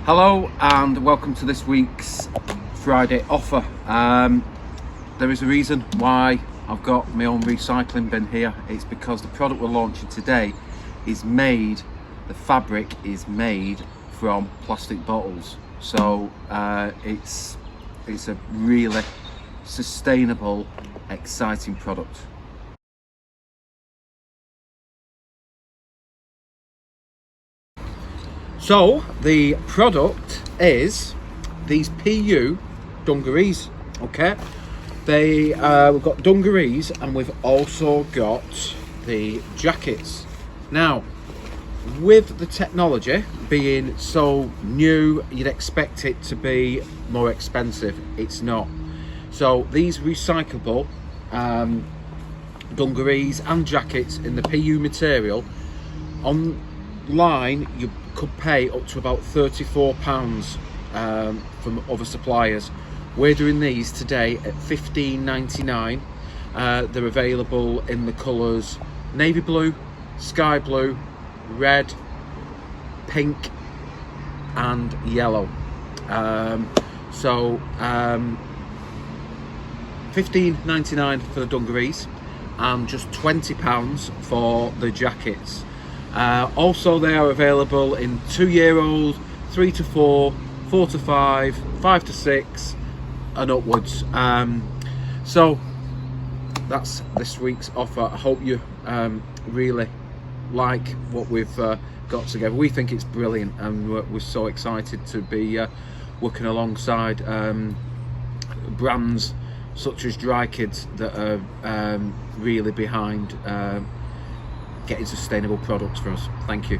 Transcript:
Hello and welcome to this week's Friday offer. There is a reason why I've got my own recycling bin here. It's because the product we're launching today is made, the fabric is made from plastic bottles. So it's a really sustainable, exciting product. So the product is these PU dungarees. Okay, we've got dungarees and we've also got the jackets. Now, with the technology being so new, you'd expect it to be more expensive. It's not. So these recyclable dungarees and jackets in the PU material, online you could pay up to about £34 from other suppliers. We're doing these today at $15.99. They're available in the colours navy blue, sky blue, red, pink and yellow. $15.99 for the dungarees and just £20 for the jackets. Also they are available in 2-year-old, 3 to 4, 4 to 5, 5 to 6 and upwards. So that's this week's offer. I hope you really like what we've got together. We think it's brilliant and we're so excited to be working alongside brands such as Dry Kids that are really behind getting sustainable products for us. Thank you.